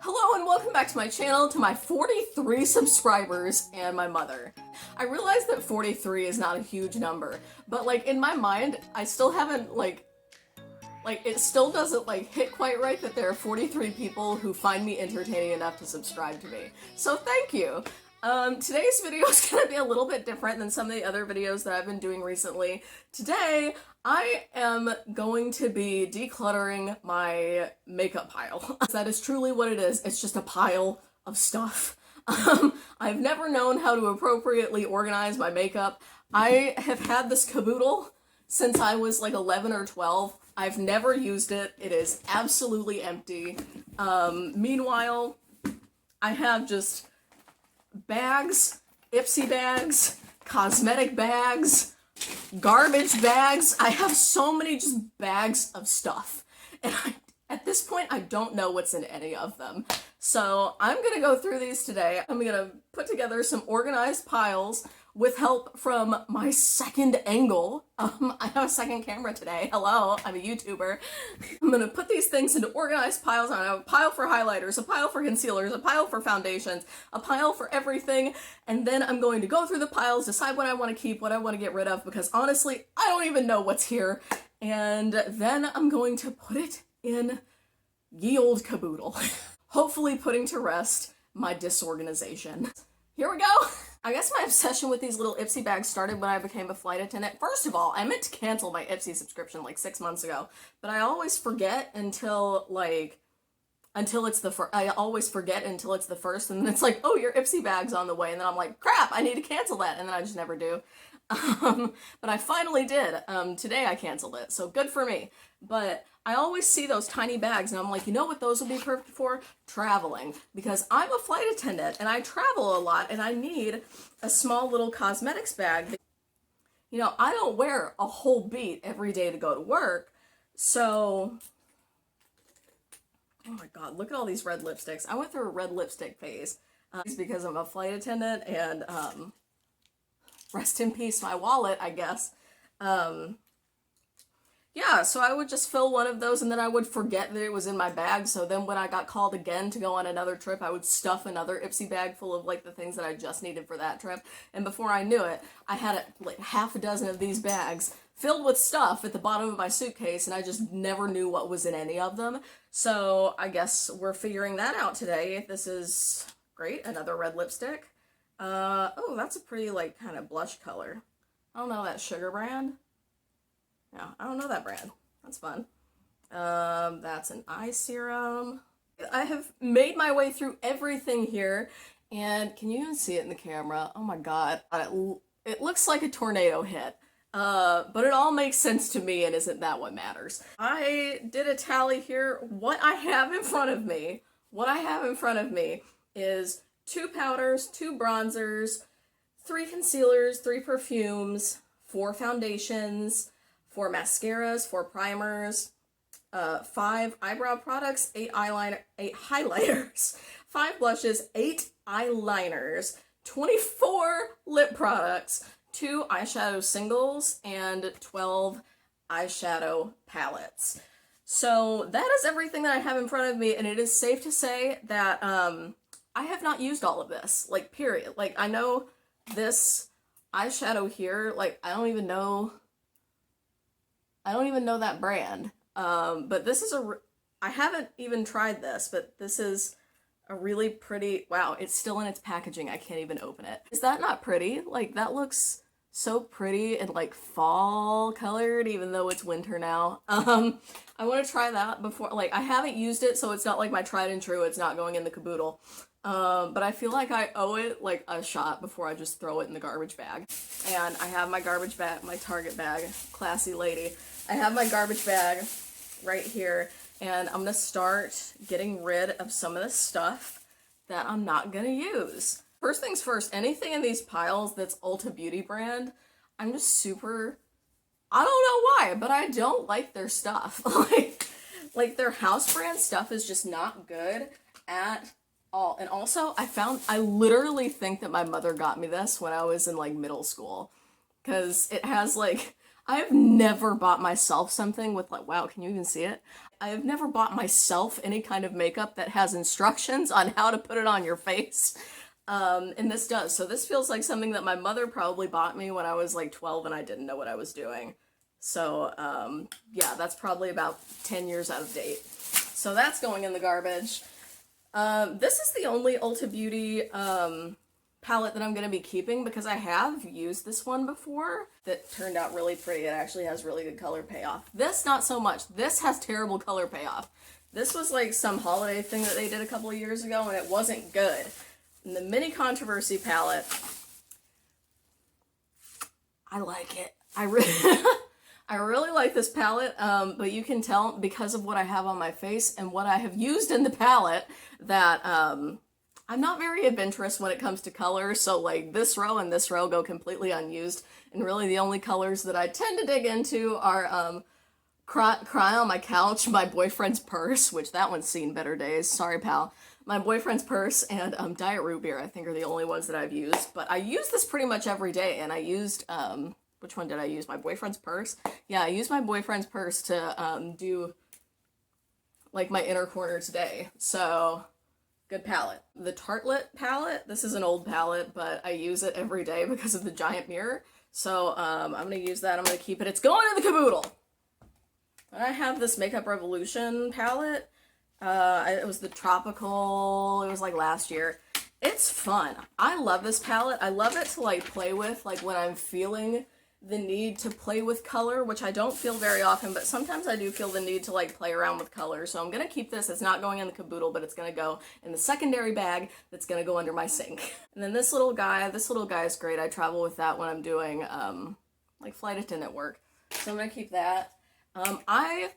Hello and welcome back to my channel, to my 43 subscribers and my mother. I realize that 43 is not a huge number, but like in my mind, I still haven't like it still doesn't like hit quite right that there are 43 people who find me entertaining enough to subscribe to me. So thank you. Today's video is going to be a little bit different than some of the other videos that I've been doing recently. Today, I am going to be decluttering my makeup pile. That is truly what it is. It's just a pile of stuff. I've never known how to appropriately organize my makeup. I have had this caboodle since I was like 11 or 12. I've never used it. It is absolutely empty. Meanwhile, I have just bags, Ipsy bags, cosmetic bags, garbage bags. I have so many just bags of stuff. And at this point, I don't know what's in any of them. So I'm going to go through these today. I'm going to put together some organized piles with help from my second angle. I have a second camera today. Hello, I'm a YouTuber. I'm gonna put these things into organized piles. I have a pile for highlighters, a pile for concealers, a pile for foundations, a pile for everything, and then I'm going to go through the piles, decide what I want to keep, what I want to get rid of, because honestly, I don't even know what's here, and then I'm going to put it in ye old caboodle, hopefully putting to rest my disorganization. Here we go! I guess my obsession with these little Ipsy bags started when I became a flight attendant. First of all, I meant to cancel my Ipsy subscription like 6 months ago, but I always forget until it's the first. I always forget until it's the first, and then it's like, oh, your Ipsy bag's on the way, and then I'm like, crap, I need to cancel that, and then I just never do. But I finally did. Today I canceled it, so good for me. But I always see those tiny bags, and I'm like, you know what those would be perfect for? Traveling. Because I'm a flight attendant, and I travel a lot, and I need a small little cosmetics bag. You know, I don't wear a whole beat every day to go to work, so... Oh my god, look at all these red lipsticks. I went through a red lipstick phase. Because I'm a flight attendant, and, rest in peace my wallet, I guess. Yeah, so I would just fill one of those, and then I would forget that it was in my bag, so then when I got called again to go on another trip, I would stuff another Ipsy bag full of, like, the things that I just needed for that trip, and before I knew it, I had, like, half a dozen of these bags filled with stuff at the bottom of my suitcase, and I just never knew what was in any of them, so I guess we're figuring that out today. This is great, another red lipstick. Oh, that's a pretty, like, kind of blush color. I don't know that Sugar brand. Yeah, I don't know that brand. That's fun. That's an eye serum. I have made my way through everything here, and can you even see it in the camera? Oh my god. It looks like a tornado hit. But it all makes sense to me, and isn't that what matters? I did a tally here. What I have in front of me is 2 powders, 2 bronzers, 3 concealers, 3 perfumes, 4 foundations, 4 mascaras, 4 primers, 5 eyebrow products, 8 highlighters, 5 blushes, 8 eyeliners, 24 lip products, 2 eyeshadow singles, and 12 eyeshadow palettes. So that is everything that I have in front of me, and it is safe to say that I have not used all of this, like, period. Like, I know this eyeshadow here, like, I don't even know that brand, but this is I haven't even tried this, but this is a really pretty, wow, it's still in its packaging, I can't even open it. Is that not pretty? Like, that looks so pretty and, like, fall colored, even though it's winter now. I want to try that before, like, I haven't used it, so it's not like my tried and true, it's not going in the caboodle. But I feel like I owe it, like, a shot before I just throw it in the garbage bag. And I have my garbage bag, my Target bag, classy lady. I have my garbage bag right here, and I'm gonna start getting rid of some of the stuff that I'm not gonna use. First things first, anything in these piles that's Ulta Beauty brand, I'm just super, I don't know why, but I don't like their stuff. like their house brand stuff is just not good at all. And also, I literally think that my mother got me this when I was in, like, middle school. Because it has, like, I have never bought myself something with like, wow, can you even see it? I have never bought myself any kind of makeup that has instructions on how to put it on your face. And this does. So this feels like something that my mother probably bought me when I was like 12 and I didn't know what I was doing. So, yeah, that's probably about 10 years out of date. So that's going in the garbage. This is the only Ulta Beauty, palette that I'm going to be keeping because I have used this one before that turned out really pretty. It actually has really good color payoff. This, not so much. This has terrible color payoff. This was like some holiday thing that they did a couple of years ago and it wasn't good. And the Mini Controversy palette, I like it. I really like this palette, but you can tell because of what I have on my face and what I have used in the palette that, I'm not very adventurous when it comes to colors, so like this row and this row go completely unused, and really the only colors that I tend to dig into are Cry on My Couch, My Boyfriend's Purse, which that one's seen better days, sorry pal, My Boyfriend's Purse, and Diet Root Beer I think are the only ones that I've used, but I use this pretty much every day, and I used, which one did I use? My Boyfriend's Purse? Yeah, I used My Boyfriend's Purse to do like my inner corner today, so good palette. The Tartelette palette, this is an old palette, but I use it every day because of the giant mirror. So I'm gonna use that, I'm gonna keep it. It's going in the caboodle. And I have this Makeup Revolution palette. It was the tropical, it was like last year. It's fun. I love this palette. I love it to like play with, like when I'm feeling the need to play with color, which I don't feel very often, but sometimes I do feel the need to like play around with color. So I'm gonna keep this. It's not going in the caboodle, but it's gonna go in the secondary bag that's gonna go under my sink. And then this little guy is great. I travel with that when I'm doing like flight attendant work. So I'm gonna keep that. I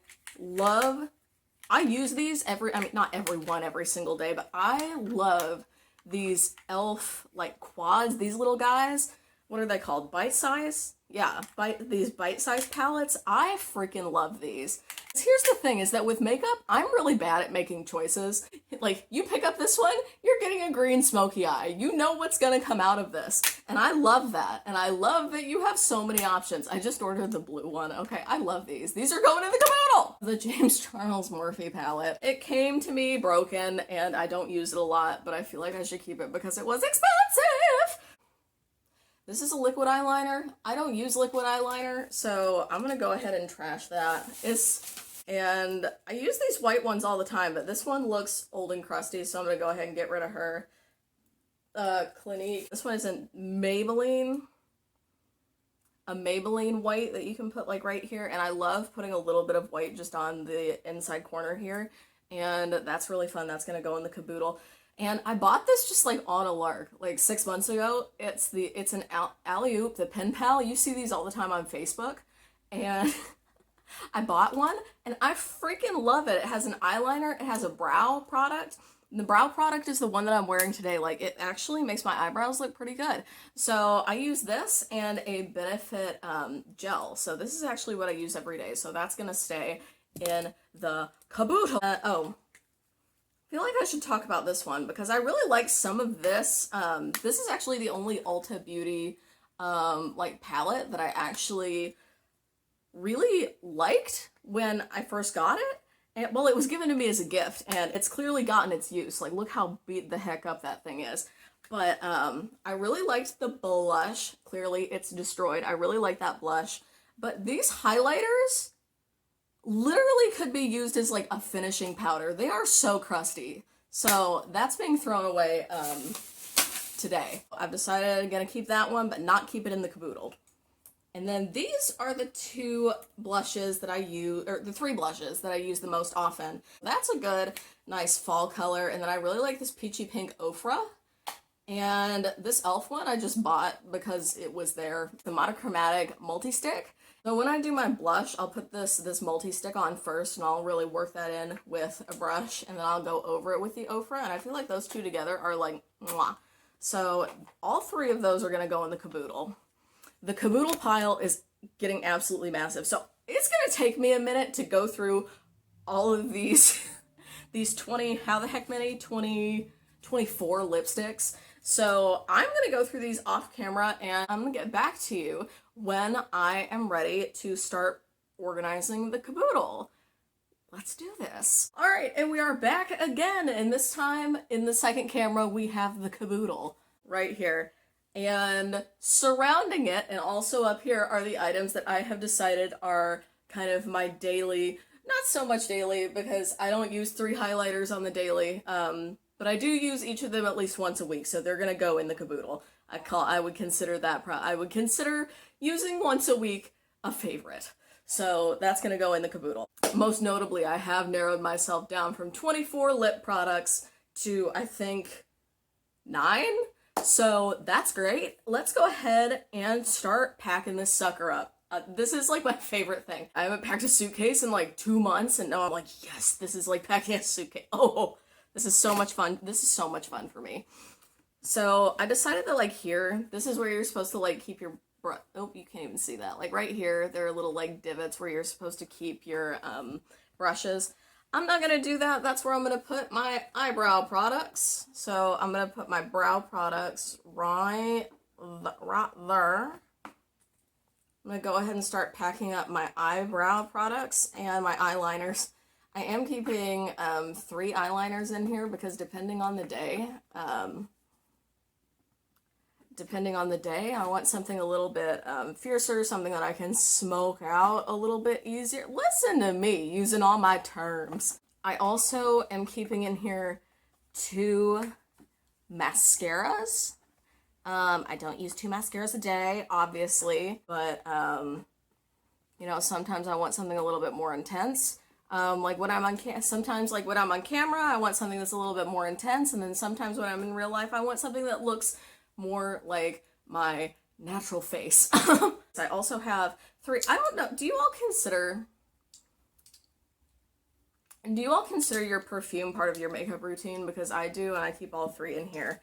use these not every single day, but I love these e.l.f. like quads, these little guys. What are they called? Bite size? Yeah, these bite-size palettes. I freaking love these. Here's the thing is that with makeup, I'm really bad at making choices. Like, you pick up this one, you're getting a green smoky eye. You know what's gonna come out of this. And I love that. And I love that you have so many options. I just ordered the blue one. Okay, I love these. These are going in the caboodle! The James Charles Morphe palette. It came to me broken, and I don't use it a lot, but I feel like I should keep it because it was expensive! This is a liquid eyeliner. I don't use liquid eyeliner, so I'm gonna go ahead and trash that. And I use these white ones all the time, but this one looks old and crusty, so I'm gonna go ahead and get rid of her. Clinique. This one is a Maybelline white that you can put like right here, and I love putting a little bit of white just on the inside corner here, and that's really fun. That's gonna go in the caboodle. And I bought this just like on a lark, like 6 months ago. It's an Alley-Oop, the pen pal. You see these all the time on Facebook. And I bought one and I freaking love it. It has an eyeliner, it has a brow product. And the brow product is the one that I'm wearing today. Like, it actually makes my eyebrows look pretty good. So I use this and a Benefit gel. So this is actually what I use every day. So that's gonna stay in the caboodle. I feel like I should talk about this one because I really like some of this. This is actually the only Ulta Beauty like palette that I actually really liked when I first got it. And, well, it was given to me as a gift, and it's clearly gotten its use. Like, look how beat the heck up that thing is. But I really liked the blush. Clearly, it's destroyed. I really like that blush. But these highlighters literally could be used as like a finishing powder. They are so crusty. So that's being thrown away today. I've decided I'm gonna keep that one, but not keep it in the caboodle. And then these are the two blushes that I use, or the three blushes that I use the most often. That's a good, nice fall color. And then I really like this peachy pink Ofra. And this e.l.f. one I just bought because it was there. The monochromatic multi-stick. So when I do my blush, I'll put this multi-stick on first, and I'll really work that in with a brush, and then I'll go over it with the Ofra, and I feel like those two together are like, mwah. So all three of those are going to go in the caboodle. The caboodle pile is getting absolutely massive, so it's going to take me a minute to go through all of these, these 20, how the heck many? 24 lipsticks. So I'm going to go through these off camera, and I'm going to get back to you when I am ready to start organizing the caboodle. Let's do this. All right, and we are back again, and this time in the second camera we have the caboodle right here. And surrounding it and also up here are the items that I have decided are kind of my daily, not so much daily because I don't use 3 highlighters on the daily, but I do use each of them at least once a week, so they're gonna go in the caboodle. I would consider that, I would consider using once a week a favorite. So that's gonna go in the caboodle. Most notably, I have narrowed myself down from 24 lip products to, I think, 9? So that's great. Let's go ahead and start packing this sucker up. This is like my favorite thing. I haven't packed a suitcase in like 2 months, and now I'm like, yes, this is like packing a suitcase. Oh, this is so much fun. This is so much fun for me. So I decided that like here, this is where you're supposed to like keep your oh, you can't even see that. Like right here, there are little like divots where you're supposed to keep your brushes. I'm not gonna do that. That's where I'm gonna put my eyebrow products. So I'm gonna put my brow products right there. I'm gonna go ahead and start packing up my eyebrow products and my eyeliners. I am keeping 3 eyeliners in here because depending on the day, I want something a little bit fiercer, something that I can smoke out a little bit easier. Listen to me, using all my terms. I also am keeping in here 2 mascaras. I don't use 2 mascaras a day, obviously, but, you know, sometimes I want something a little bit more intense. Like when I'm on sometimes like when I'm on camera, I want something that's a little bit more intense, and then sometimes when I'm in real life, I want something that looks more like my natural face. I also have 3, I don't know, do you all consider your perfume part of your makeup routine? Because I do, and I keep all 3 in here.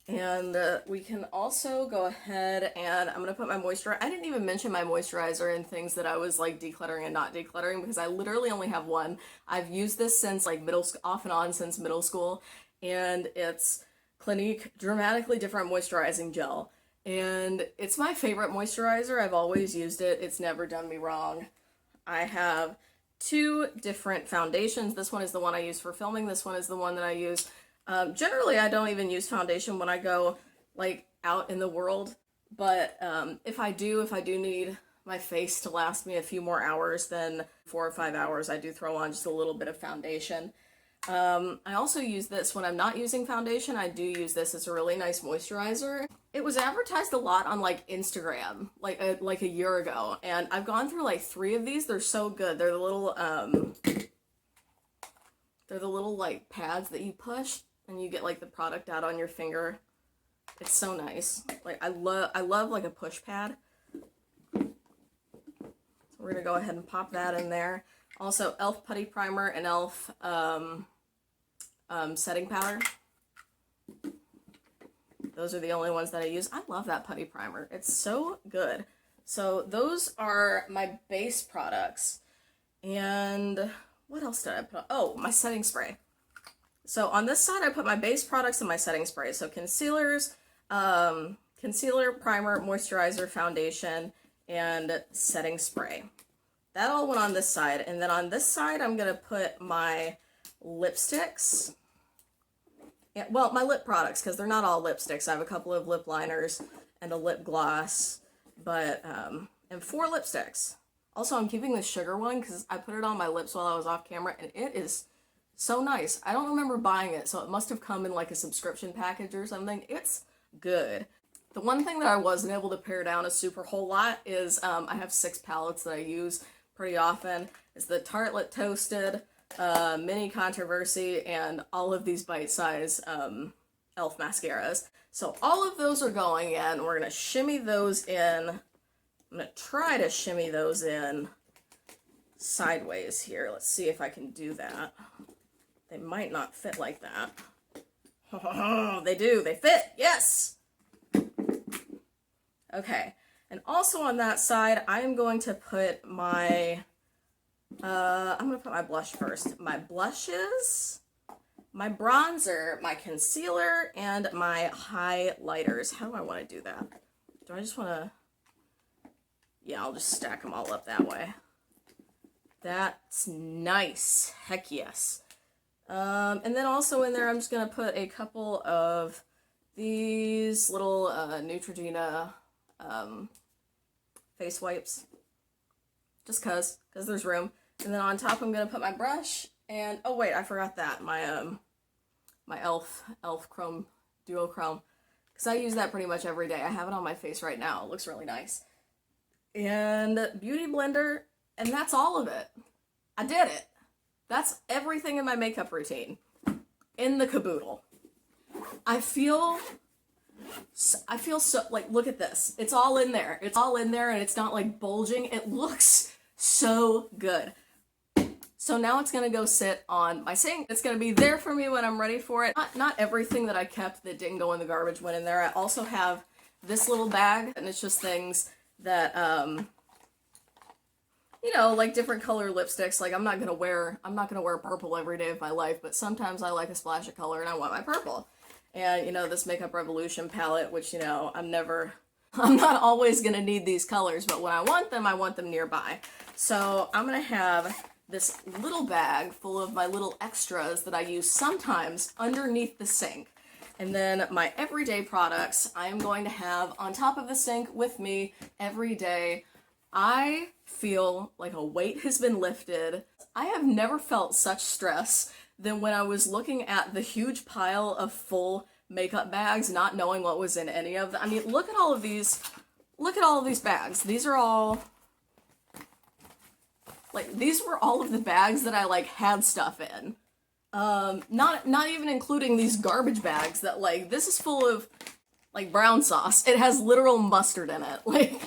And we can also go ahead and I'm gonna put my moisturizer. I didn't even mention my moisturizer and things that I was like decluttering and not decluttering because I literally only have one. I've used this since like off and on since middle school, and it's Clinique Dramatically Different Moisturizing Gel. And it's my favorite moisturizer. I've always used it. It's never done me wrong. I have 2 different foundations. This one is the one I use for filming. This one is the one that I use. Generally, I don't even use foundation when I go like out in the world. But if I do need my face to last me a few more hours than 4 or 5 hours, I do throw on just a little bit of foundation. I also use this when I'm not using foundation. I do use this as a really nice moisturizer. It was advertised a lot on like Instagram, like a year ago, and I've gone through like 3 of these. They're so good. They're the little like pads that you push and you get like the product out on your finger. It's so nice. Like I love like a push pad. So we're gonna go ahead and pop that in there. Also, e.l.f. Putty Primer and e.l.f. Setting Powder. Those are the only ones that I use. I love that putty primer. It's so good. So those are my base products. And what else did I put? Oh, my setting spray. So on this side, I put my base products and my setting spray. So concealers, concealer, primer, moisturizer, foundation, and setting spray. That all went on this side. And then on this side, I'm going to put my lipsticks. Well, my lip products, because they're not all lipsticks. I have a couple of lip liners and a lip gloss, but, and 4 lipsticks. Also, I'm keeping the sugar one because I put it on my lips while I was off camera, and it is so nice. I don't remember buying it, so it must have come in like a subscription package or something. It's good. The one thing that I wasn't able to pare down a super whole lot is I have 6 palettes that I use pretty often. It's the Tartelette Toasted, Mini Controversy, and all of these bite-size e.l.f. mascaras. So all of those are going in. We're going to shimmy those in. I'm going to try to shimmy those in sideways here. Let's see if I can do that. They might not fit like that. Oh, they do. They fit. Yes! Okay. And also on that side, I am going to put my... I'm going to put my blush first. My blushes, my bronzer, my concealer, and my highlighters. How do I want to do that? Do I just want to Yeah, I'll just stack them all up that way. That's nice. Heck yes. And then also in there, I'm just gonna put a couple of these little Neutrogena face wipes. Just cause there's room. And then on top, I'm gonna put my brush. And oh wait, I forgot that my my elf chrome duochrome, because I use that pretty much every day. I have it on my face right now. It looks really nice. And beauty blender, and that's all of it. I did it. That's everything in my makeup routine in the caboodle. I feel so, like, look at this. It's all in there. It's all in there, and it's not like bulging. It looks so good. So now it's gonna go sit on my sink. It's gonna be there for me when I'm ready for it. Not everything that I kept that didn't go in the garbage went in there. I also have this little bag, and it's just things that, you know, like different color lipsticks. Like I'm not gonna wear purple every day of my life, but sometimes I like a splash of color and I want my purple. And, you know, this Makeup Revolution palette, which, you know, I'm not always gonna need these colors, but when I want them nearby. So I'm gonna have this little bag full of my little extras that I use sometimes underneath the sink. And then my everyday products I am going to have on top of the sink with me every day. I feel like a weight has been lifted. I have never felt such stress than when I was looking at the huge pile of full makeup bags, not knowing what was in any of them. I mean, look at all of these bags. These are all, like, these were all of the bags that I, like, had stuff in. Not even including these garbage bags that, like, this is full of, like, brown sauce. It has literal mustard in it. Like,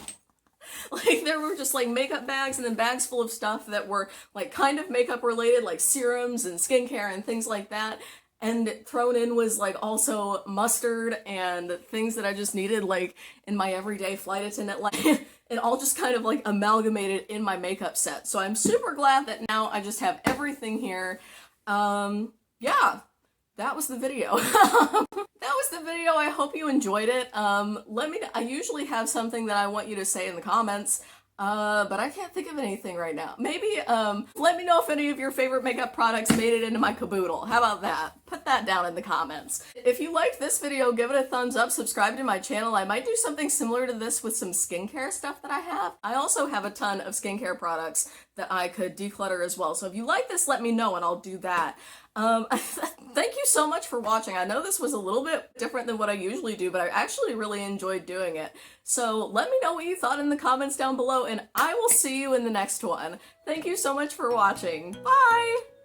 there were just, like, makeup bags and then bags full of stuff that were, like, kind of makeup related, like serums and skincare and things like that. And thrown in was, like, also mustard and things that I just needed, like, in my everyday flight attendant life. It all just kind of, like, amalgamated in my makeup set. So I'm super glad that now I just have everything here. Yeah, that was the video. That was the video. I hope you enjoyed it. I usually have something that I want you to say in the comments, but I can't think of anything right now. Maybe, let me know if any of your favorite makeup products made it into my caboodle. How about that? Put that down in the comments. If you liked this video, give it a thumbs up, subscribe to my channel. I might do something similar to this with some skincare stuff that I have. I also have a ton of skincare products that I could declutter as well. So if you like this, let me know and I'll do that. Thank you so much for watching. I know this was a little bit different than what I usually do, but I actually really enjoyed doing it. So let me know what you thought in the comments down below, and I will see you in the next one. Thank you so much for watching. Bye!